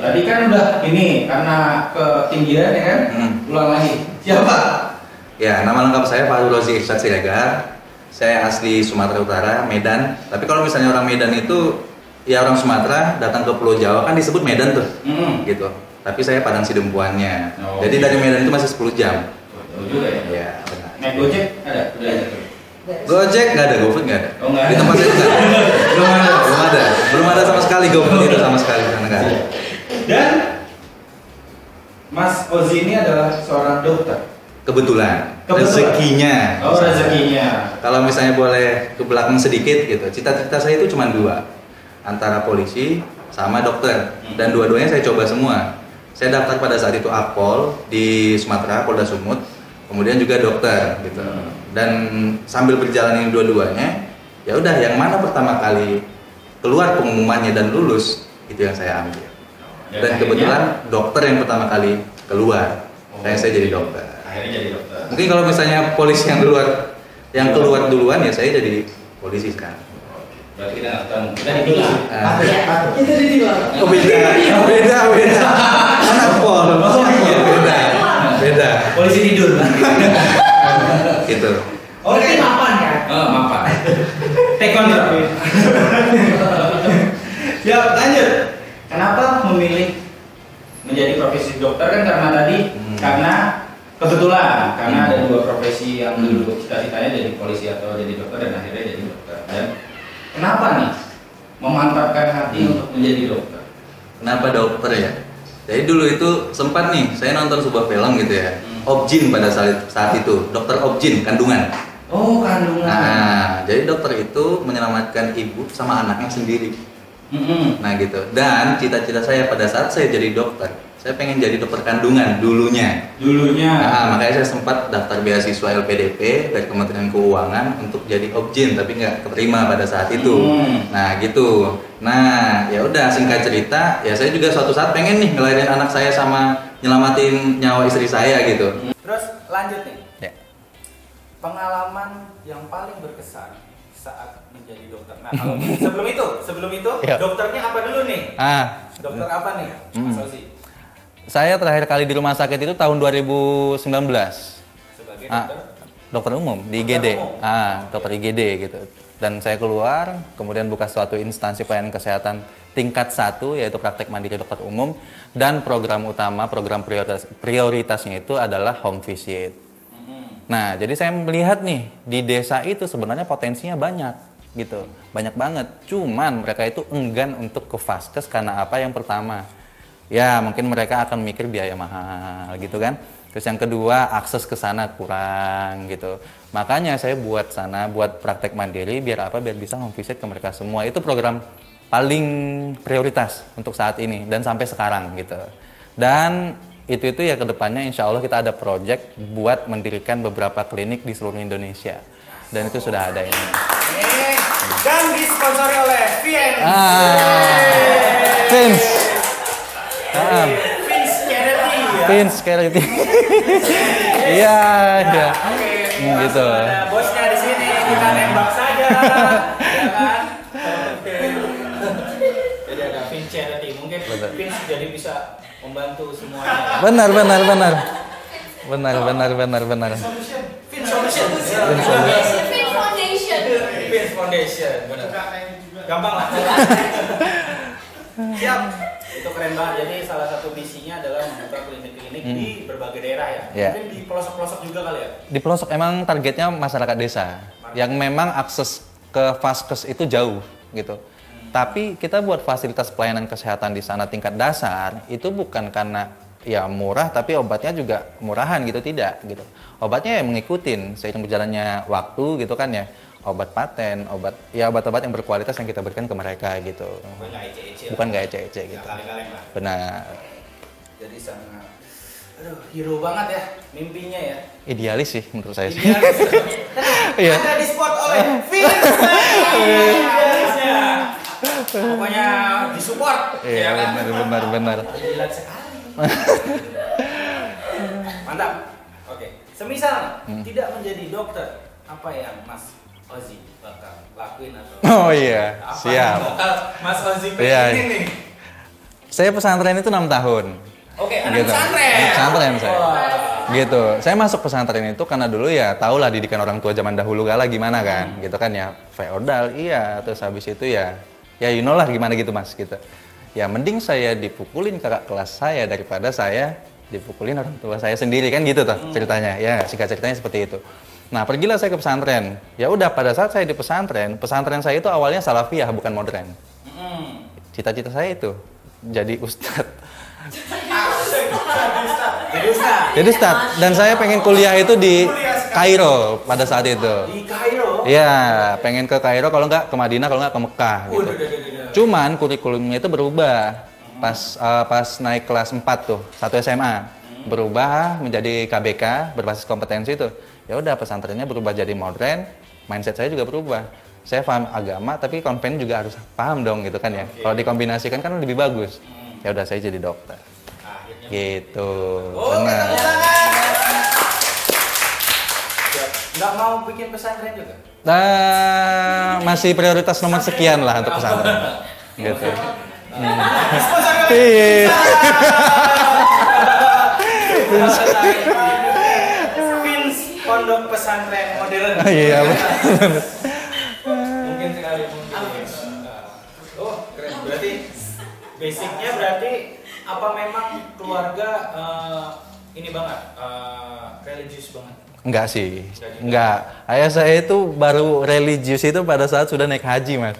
Tadi kan udah ini karena ketinggian ya kan? Ulang lagi. Siapa? Ya, nama lengkap saya Pak Rozi Irsyad Siregar. Saya asli Sumatera Utara, Medan. Tapi kalau misalnya orang Medan itu, ya orang Sumatera datang ke Pulau Jawa kan disebut Medan tuh, gitu. Tapi saya Padang Sidempuannya. Jadi dari Medan itu masih 10 jam. Betul juga ya? Ya, benar. Naik Gojek ada? Udah ada tuh. Gojek nggak ada, GoFood nggak ada. Oh, nggak ada. Di tempat saya nggak ada. Belum ada sama sekali GoFood itu sama sekali nggak ada. Dan Mas Ozi ini adalah seorang dokter. Kebetulan. Rezekinya. Oh, rezekinya. Kalau misalnya boleh ke belakang sedikit gitu, cita-cita saya itu cuma dua, antara polisi sama dokter, dan dua-duanya saya coba semua. Saya daftar pada saat itu Akpol di Sumatera, Polda Sumut, kemudian juga dokter gitu. Dan sambil berjalan ini dua-duanya, ya udah yang mana pertama kali keluar pengumumannya dan lulus itu yang saya ambil. Dan kebetulan dokter yang pertama kali keluar, saya jadi dokter. Akhirnya jadi dokter. Mungkin kalau misalnya polisi yang keluar duluan ya saya jadi polisi sekarang. Berarti kita akan ditilang. Kita ditilang. Oh beda. Anak pol. Beda. Polisi tidur. Gitu. Oke, mapan kan? Mapan. Taekwondo. Ya, lanjut. Kenapa memilih menjadi profesi dokter kan karena tadi karena kebetulan karena ada dua profesi yang dulu cita-citanya jadi polisi atau jadi dokter dan akhirnya jadi dokter. Dan kenapa nih memantapkan hati untuk menjadi dokter? Kenapa dokter ya? Jadi dulu itu sempat nih saya nonton sebuah film gitu ya. Objin pada saat itu, dokter Objin kandungan. Oh, kandungan. Nah, jadi dokter itu menyelamatkan ibu sama anaknya sendiri. Nah gitu. Dan cita-cita saya pada saat saya jadi dokter, saya pengen jadi dokter kandungan dulunya. Nah, makanya saya sempat daftar beasiswa LPDP dari Kementerian Keuangan untuk jadi Objin, tapi nggak keterima pada saat itu. Nah gitu. Nah ya udah singkat cerita, ya saya juga suatu saat pengen nih ngelahirin anak saya sama nyelamatin nyawa istri saya gitu. Terus lanjut nih. Ya. Pengalaman yang paling berkesan saat menjadi dokter. Nah, kalau sebelum itu, Ya. dokternya apa dulu nih? Dokter apa nih, Mas Ozi? Saya terakhir kali di rumah sakit itu tahun 2019. Sebagai dokter? Dokter umum di IGD. Dokter IGD gitu. Dan saya keluar, kemudian buka suatu instansi pelayanan kesehatan tingkat 1 yaitu praktek mandiri dokter umum, dan program utama, program prioritasnya itu adalah home visit. Nah, jadi saya melihat nih di desa itu sebenarnya potensinya banyak gitu, banyak banget. Cuman mereka itu enggan untuk ke vaskes karena apa? Yang pertama, ya mungkin mereka akan mikir biaya mahal gitu kan. Terus yang kedua, akses ke sana kurang gitu. Makanya saya buat praktek mandiri biar apa? Biar bisa home visit ke mereka semua. Itu program paling prioritas untuk saat ini dan sampai sekarang gitu. Dan itu ya kedepannya insya Allah kita ada project buat mendirikan beberapa klinik di seluruh Indonesia, dan itu sudah ada ini. Dan disponsori oleh Vince. Vince Charity. Iya. Gitu. Ada bosnya di sini, kita nembak saja. Ya kan? Jadi ada Vince Charity, mungkin Vince jadi bisa membantu semuanya. Benar. Vince Solution. Vince Foundation. Benar. Gampang lah. Siap. Itu keren banget. Jadi salah satu misinya adalah membuka klinik-klinik di berbagai daerah ya. Mungkin di pelosok-pelosok juga kali ya. Di pelosok emang targetnya masyarakat desa yang memang akses ke vaskes itu jauh gitu. Tapi kita buat fasilitas pelayanan kesehatan di sana tingkat dasar itu bukan karena ya murah, tapi obatnya juga murahan gitu, tidak gitu. Obatnya ya mengikutin seiring berjalannya waktu gitu kan ya. Obat paten, obat-obat yang berkualitas yang kita berikan ke mereka gitu. Bukan nggak ece-ece gitu. Kaleng-kaleng lah. Benar. Jadi sangat hero banget ya mimpinya ya. Idealis sih menurut saya sih. Idealis. Iya. Anda di-support oleh Vince. Idealisnya. Pokoknya disupport. Iya, benar. Gila sekali. Mantap. Oke. Semisal tidak menjadi dokter, apa yang Mas Ozi bakal lakuin atau? Oh iya, Apa siap. yang bakal Mas Ozi Iya. pengen nih? Saya pesantren itu 6 tahun. Oke, anak Gitu. pesantren. Anak pesantren saya. Wah. Gitu. Saya masuk pesantren itu karena dulu ya tau lah didikan orang tua zaman dahulu kala gimana kan. Gitu kan ya, feodal iya. Terus habis itu ya you know lah gimana gitu mas gitu. Ya mending saya dipukulin kakak kelas saya daripada saya dipukulin orang tua saya sendiri kan gitu tuh ceritanya. Ya singkat ceritanya seperti itu. Nah pergilah saya ke pesantren. Ya udah pada saat saya di pesantren saya itu awalnya salafiyah bukan modern. Cita-cita saya itu jadi ustadz. Jadi ustadz. Dan saya pengen kuliah itu di Kairo pada saat itu. Di Kairo? Iya, pengen ke Kairo kalau nggak ke Madinah, kalau nggak ke Mekah gitu. Cuman kurikulumnya itu berubah pas naik kelas 4 tuh, 1 SMA. Berubah menjadi KBK berbasis kompetensi itu. Ya udah pesantrennya berubah jadi modern, mindset saya juga berubah. Saya paham agama tapi konven juga harus paham dong gitu kan ya. Kalau dikombinasikan kan lebih bagus. Ya udah saya jadi dokter. Gitu. Benar. Nggak mau bikin pesantren juga? Nah, masih prioritas nomor sekian lah untuk pesantren. Gitu. Iya. Pins pondok pesantren modern. Iya. Mungkin sekali mungkin. Oh, keren. Berarti basicnya berarti apa memang keluarga ini banget religius banget? Enggak sih. Enggak. Ayah saya itu baru religius itu pada saat sudah naik haji, Mas.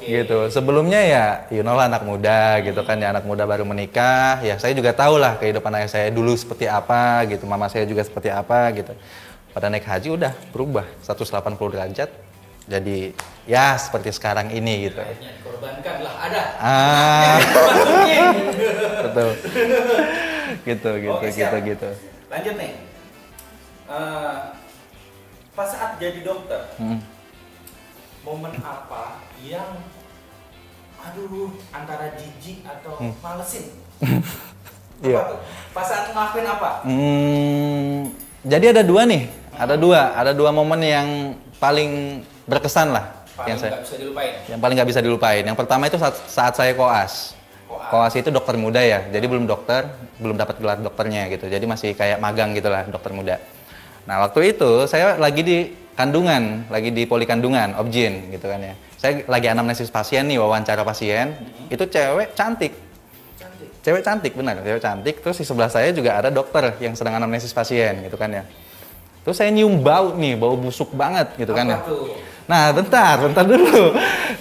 Gitu. Sebelumnya ya, you know lah anak muda gitu kan ya, anak muda baru menikah. Ya saya juga tahu lah kehidupan ayah saya dulu seperti apa gitu, mama saya juga seperti apa gitu. Pada naik haji udah berubah 180 derajat. Jadi ya seperti sekarang ini gitu. Akhirnya dikorbankan lah ada. Betul. gitu. Oke, siap. gitu. Lanjut nih. Pas saat jadi dokter, momen apa yang antara jijik atau malesin? Iya. Apa tuh? Pas saat ngelakuin apa? Jadi ada dua nih, ada dua momen yang paling berkesan lah Paling yang saya nggak bisa dilupain. yang paling nggak bisa dilupain. Yang pertama itu saat saya koas. Koas itu dokter muda ya, jadi belum dokter, belum dapat gelar dokternya gitu. Jadi masih kayak magang gitulah dokter muda. Nah waktu itu saya lagi di kandungan, lagi di poli kandungan, obgyn gitu kan ya. Saya lagi anamnesis pasien nih, wawancara pasien. Itu cewek cantik. Cewek cantik, benar, cewek cantik. Terus di sebelah saya juga ada dokter yang sedang anamnesis pasien gitu kan ya. Terus saya nyium bau nih, bau busuk banget gitu kan ya. Nah bentar dulu.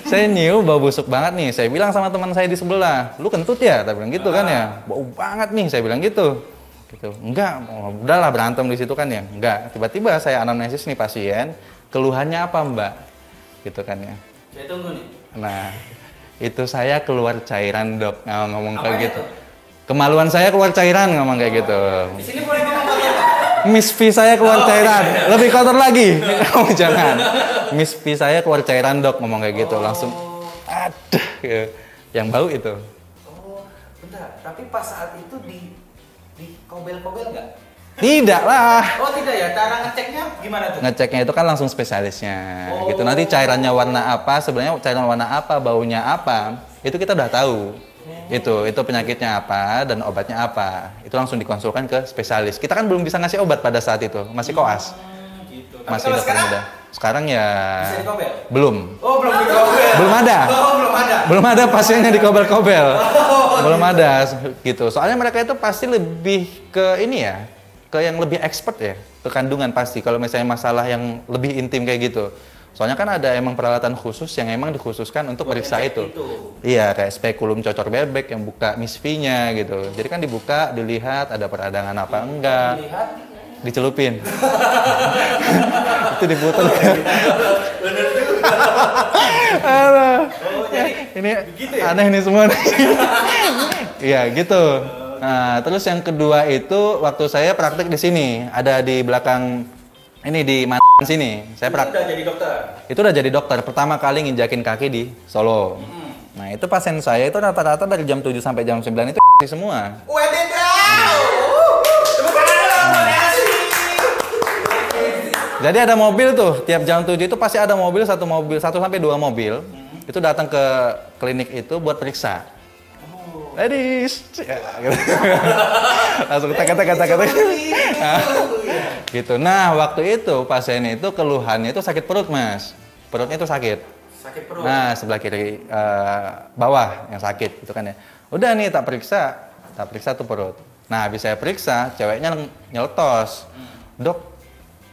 Saya nyium bau busuk banget nih. Saya bilang sama teman saya di sebelah, lu kentut ya? Saya bilang gitu kan ya. Bau banget nih, saya bilang gitu. Gitu. Enggak, udahlah berantem di situ kan ya. Enggak, tiba-tiba saya anamnesis nih pasien, keluhannya apa mbak? Gitu kan ya. Saya tunggu nih. Nah, itu saya keluar cairan dok, ngomong kayak gitu. Kemaluan saya keluar cairan ngomong kayak gitu. Di sini boleh ngomong apa? Miss V saya keluar cairan, lebih kotor lagi. Oh jangan. Miss V saya keluar cairan dok ngomong kayak gitu, langsung aduh, yang bau itu. Oh, bentar. Tapi pas saat itu di kobel-kobel nggak? Tidak lah. Oh tidak ya, cara ngeceknya gimana tuh? Ngeceknya itu kan langsung spesialisnya. Gitu. Nanti cairannya warna apa, sebenarnya cairan warna apa, baunya apa, itu kita udah tahu. Itu penyakitnya apa dan obatnya apa. Itu langsung dikonsulkan ke spesialis. Kita kan belum bisa ngasih obat pada saat itu, masih koas. Gitu. Masih dokter muda. Sekarang ya Bisa dikobel? belum. Oh belum dikobel. Belum ada. Oh belum ada. Belum ada pasiennya dikobel-kobel. Belum ada gitu. Soalnya mereka itu pasti lebih ke ini ya, ke yang lebih expert ya, ke kandungan pasti. Kalau misalnya masalah yang lebih intim kayak gitu. Soalnya kan ada emang peralatan khusus yang emang dikhususkan untuk periksa itu. Iya, kayak spekulum cocor bebek yang buka Miss V-nya gitu. Jadi kan dibuka, dilihat ada peradangan apa enggak. Dilihat, dicelupin. Itu diputar. bener juga. Alah. Oh jadi Ini begitu ya? aneh nih semua. Iya gitu. Nah, terus yang kedua itu waktu saya praktek di sini, ada di belakang ini di sini. Saya Itu udah jadi dokter. Itu udah jadi dokter. Pertama kali nginjakin kaki di Solo. Nah, itu pasien saya itu rata-rata dari jam 7 sampai jam 9 itu semua. Jadi ada mobil tuh, tiap jam 7 itu pasti ada mobil, satu sampai 2 mobil. Itu datang ke klinik itu buat periksa. ladies, ya, gitu. Langsung kata-kata. Gitu. Nah, waktu itu pasien itu keluhannya itu sakit perut, Mas. Perutnya itu sakit. Sakit perut. Nah, sebelah kiri bawah yang sakit gitu kan ya. Udah nih tak periksa tuh perut. Nah, habis saya periksa, ceweknya nyeletos. Dok,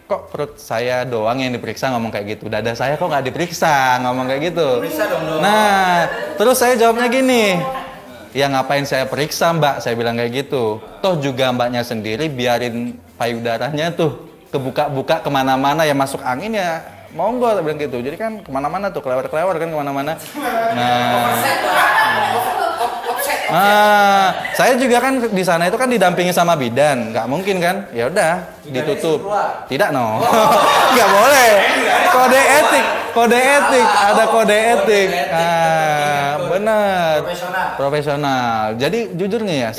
kok perut saya doang yang diperiksa ngomong kayak gitu? Dada saya kok nggak diperiksa ngomong kayak gitu? Periksa dong, Dok. Nah, terus saya jawabnya gini. Ya ngapain saya periksa, Mbak? Saya bilang kayak gitu. Toh juga Mbaknya sendiri biarin payudaranya tuh kebuka-buka kemana-mana, ya masuk angin ya monggo, saya bilang gitu. Jadi kan kemana-mana tuh, kelewar-kelewar kan kemana-mana. Nah, saya juga kan di sana itu kan didampingi sama bidan, nggak mungkin kan? Ya udah, ditutup. Tidak, no, nggak boleh. Kode etik, ada kode etik. Benar. Profesional. Jadi jujur nih ya,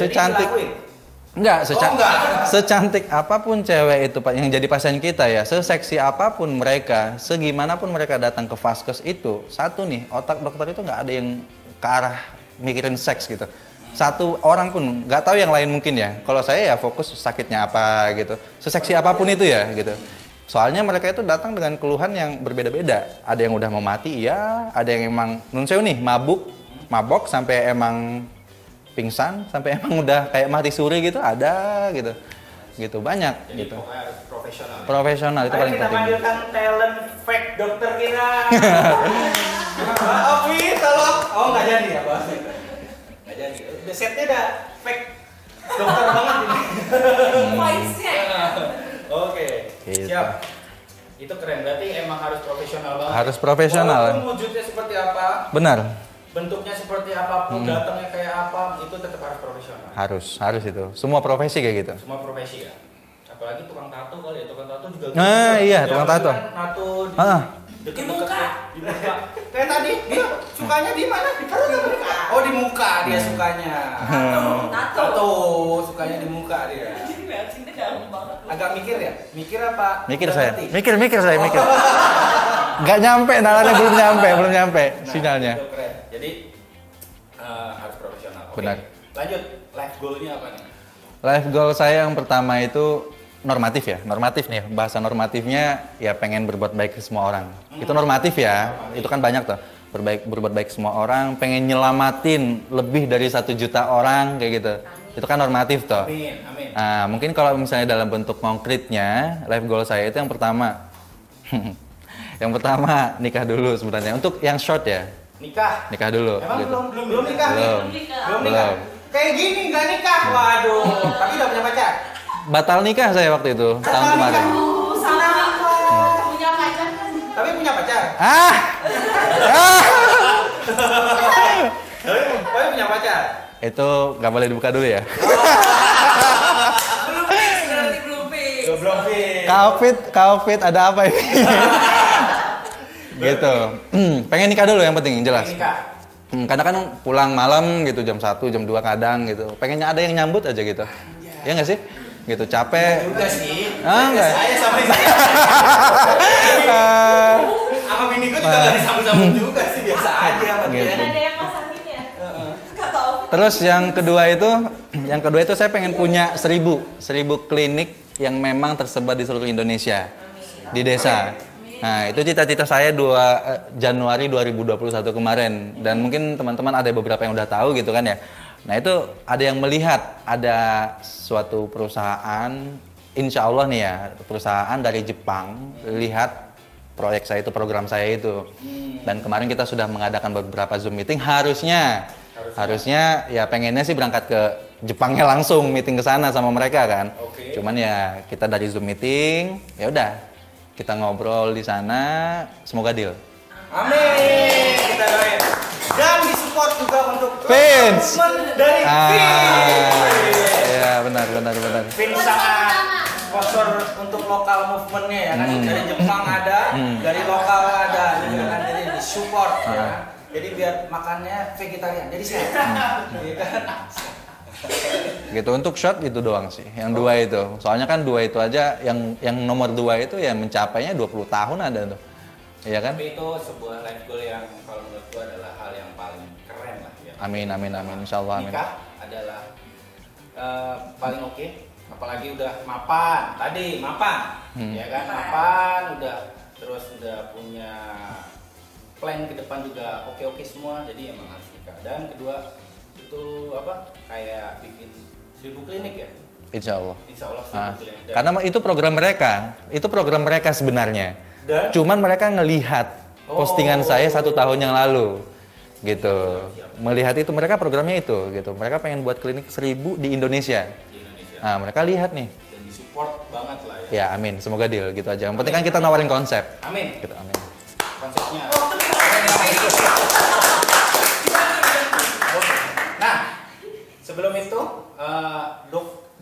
secantik apapun cewek itu Pak yang jadi pasien kita ya, seseksi apapun mereka, segimanapun mereka datang ke vaskes itu, satu nih, otak dokter itu nggak ada yang ke arah mikirin seks gitu. Satu orang pun nggak tahu, yang lain mungkin ya. Kalau saya ya fokus sakitnya apa gitu. Seseksi apapun itu ya gitu. Soalnya mereka itu datang dengan keluhan yang berbeda-beda. Ada yang udah mau mati, ya. Ada yang emang nunseu nih mabok sampai emang pingsan, sampai emang udah kayak mati suri gitu, ada gitu. Gitu banyak. Jadi gitu. harus profesional. Profesional itu paling Kita penting. panggilkan talent fake dokter kita. Ovi, tolong. Oh, nggak jadi ya, Bos? Nggak jadi. Udah setnya udah fake dokter banget ini. Voice-nya. Oke. Gitu. Siap. Itu keren, berarti emang harus profesional banget. Harus profesional. Walaupun wujudnya seperti apa, Benar. bentuknya seperti apapun, datangnya kayak apa, itu tetap harus profesional. Harus itu. Semua profesi kayak gitu. Semua profesi ya. Apalagi tukang tato kali ya, tukang tato juga. Nah, gitu. iya, Yang tukang tato. kan Tato di, Ah. deket-deket di muka. Kayak tadi, dia sukanya di mana? Di perut atau di muka? Oh, di muka dia sukanya. Tato, sukanya di muka dia. Jadi reaksinya dalam banget. Agak mikir ya? Mikir apa? Mikir Udah saya. ngerti? Mikir saya. Nggak nyampe, nalarnya belum nyampe Nah, sinyalnya. itu keren. Jadi harus profesional. Oke. Benar. Lanjut, life goal-nya apa nih? Life goal saya yang pertama itu normatif ya. Normatif nih, bahasa normatifnya ya pengen berbuat baik ke semua orang. Itu normatif ya. Itu kan banyak tuh. Berbuat baik ke semua orang, pengen nyelamatin lebih dari 1 juta orang kayak gitu. Itu kan normatif toh. Amin. Nah, mungkin kalau misalnya dalam bentuk konkretnya, life goal saya itu yang pertama. Yang pertama nikah dulu sebenarnya. Untuk yang short ya, nikah dulu. Emang gitu. belum nikah nih? Belum. Belum nikah. Belum. Kayak gini nggak nikah. Waduh. Tapi udah punya pacar. Batal nikah saya waktu itu tahun kemarin. Sama punya pacar kan? Tapi punya pacar. Tapi punya pacar. Itu nggak boleh dibuka dulu ya. Belum fix, berarti belum fix. Belum fix. Covid ada apa ini? Gitu. Pengen nikah dulu yang penting jelas. Nikah. Kadang kan pulang malam gitu jam 1, jam 2 kadang gitu. Pengennya ada yang nyambut aja gitu. Iya nggak sih? Gitu capek. Juga sih. Enggak. Saya sama istri. Sama biniku juga nggak disambut-sambut juga sih, biasa aja sama dia. Gitu. Ada yang masakin ya? Kata Ovi. Terus yang kedua itu saya pengen punya 1000 klinik yang memang tersebar di seluruh Indonesia di desa. Nah, itu cita-cita saya 2 Januari 2021 kemarin, dan mungkin teman-teman ada beberapa yang udah tahu gitu kan ya. Nah, itu ada yang melihat ada suatu perusahaan, insya Allah nih ya, perusahaan dari Jepang lihat proyek saya itu, program saya itu. Dan kemarin kita sudah mengadakan beberapa Zoom meeting, harusnya ya pengennya sih berangkat ke Jepangnya langsung meeting ke sana sama mereka kan. Oke. Cuman ya kita dari Zoom meeting, ya udah kita ngobrol di sana, semoga deal. Amin. Kita doain. Dan disupport juga untuk Vince. movement dari Vince. Ya benar. Vince sangat sponsor untuk lokal movementnya ya kan. Dari Jepang ada, dari lokal ada, jadi kan jadi disupport ya. Jadi biar makannya vegetarian, jadi sehat. Iya kan? Gitu, untuk shot itu doang sih, yang 2 itu. Soalnya kan 2 itu aja, yang nomor 2 itu ya mencapainya 20 tahun ada tuh. Iya kan? Tapi itu sebuah life goal yang kalau menurut gua adalah hal yang paling keren lah ya. Amin, insya Allah, amin. Nikah adalah paling oke, apalagi udah mapan tadi, ya kan, mapan terus udah punya plan ke depan juga oke semua, jadi emang harus nikah. Dan kedua itu apa, kayak bikin 1000 klinik ya. Insya Allah 1000 klinik. Karena itu program mereka sebenarnya. Cuman mereka ngelihat postingan saya 1 tahun yang lalu gitu. Melihat itu, mereka programnya itu gitu. Mereka pengen buat klinik 1000 di Indonesia. Nah, mereka lihat nih. Dan disupport banget lah ya. Ya, amin. Semoga deal gitu aja. Yang penting kan kita nawarin konsep. Amin. Gitu, amin. Konsepnya. Nah, sebelum itu,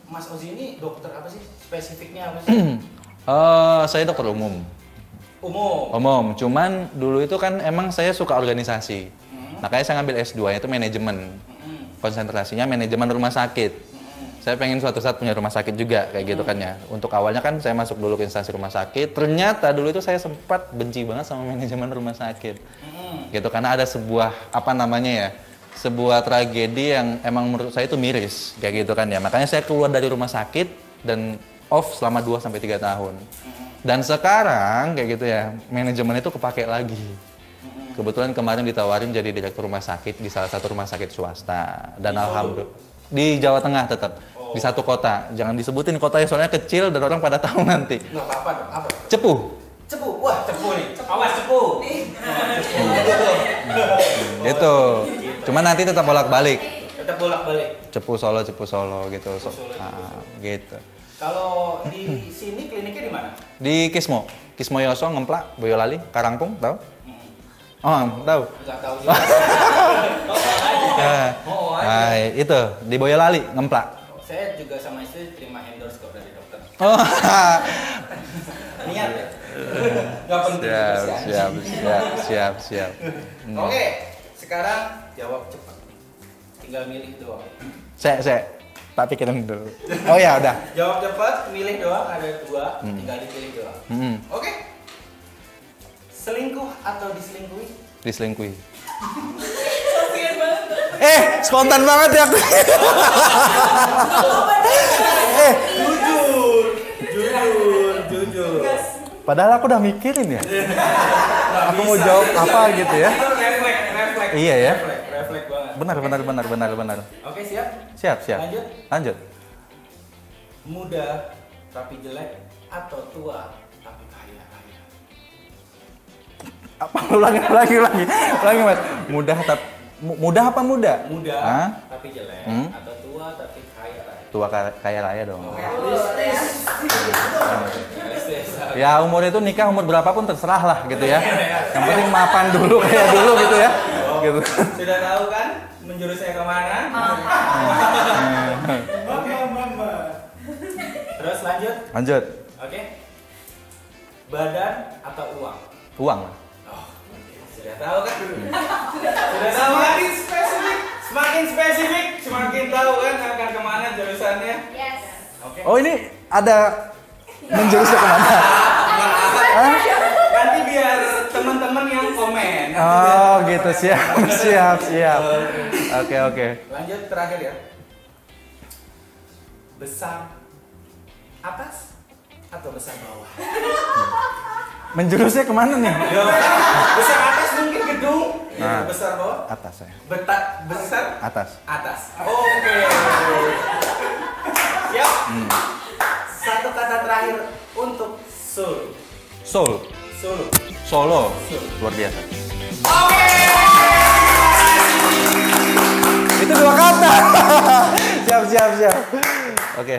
Mas Ozi ini dokter apa sih? Spesifiknya apa sih? Saya dokter umum. Umum. Cuman dulu itu kan emang saya suka organisasi. Makanya saya ngambil S2 itu manajemen. Konsentrasinya manajemen rumah sakit. Saya pengen suatu saat punya rumah sakit juga kayak gitu kan ya. Untuk awalnya kan saya masuk dulu ke instansi rumah sakit. Ternyata dulu itu saya sempat benci banget sama manajemen rumah sakit. Gitu, karena ada sebuah sebuah tragedi yang emang menurut saya itu miris kayak gitu kan ya. Makanya saya keluar dari rumah sakit dan off selama 2-3 tahun. Dan sekarang kayak gitu ya, manajemen itu kepake lagi. Kebetulan kemarin ditawarin jadi direktur rumah sakit di salah satu rumah sakit swasta. Dan alhamdulillah di Jawa Tengah tetap. Di satu kota. Jangan disebutin kotanya soalnya kecil dan orang pada tahu nanti. Nggak apa-apa dong, apa? Cepu. Wah, cepu nih. Awas cepu. Gitu. Cuman nanti tetap bolak-balik. Cepu Solo gitu. Gitu. Kalau di sini kliniknya di mana? Di Kismo Yoso, Ngemplak, Boyolali, Karangpung, tahu? Tahu. Nggak tahu juga. Nah, itu di Boyolali, Ngemplak. Saya juga sama istri terima endorse kok dari dokter. Niat ya? Nggak penting. Siap. Oke, sekarang jawab cepat. Tinggal milih doang. Saya tak pikirin dulu. Oh ya udah. Jawab cepat, milih doang, ada 2, tinggal dipilih doang. Oke. Selingkuh atau diselingkuhi? Diselingkuhi. Kasian banget. Spontan banget ya. Jujur. Padahal aku udah mikirin ya. Aku mau jawab apa gitu ya. Refleks. Iya ya. Refleks banget. Benar. Oke, siap? Siap. Lanjut. Muda tapi jelek atau tua tapi kaya? Apa ulangi Mas. Mudah apa muda? Muda Hah? tapi jelek atau tua tapi kaya raya? Tua kaya raya dong. Ya umur itu nikah umur berapapun terserah lah gitu ya. Yang penting mapan dulu kayak dulu gitu ya. Gitu. Sudah tahu kan menjurus saya kemana? Mama. Terus lanjut. Oke. Badan atau uang? Uang. Sudah tahu kan? Sudah tahu kan? Semakin spesifik, semakin tahu kan akan kemana jurusannya? Yes. Oke. Oh ini ada menjurusnya kemana? Nanti biar teman-teman yang komen. Oh gitu, siap. Oke. Lanjut terakhir ya. Besar atas atau besar bawah? Menjurusnya kemana nih? Besar atas mungkin gedung, Nah. besar bawah. Atas saya. Besar Atas. Oke. Siap. Satu kata terakhir untuk Solo. Luar biasa. Oke. Itu 2 kata. Siap. Oke.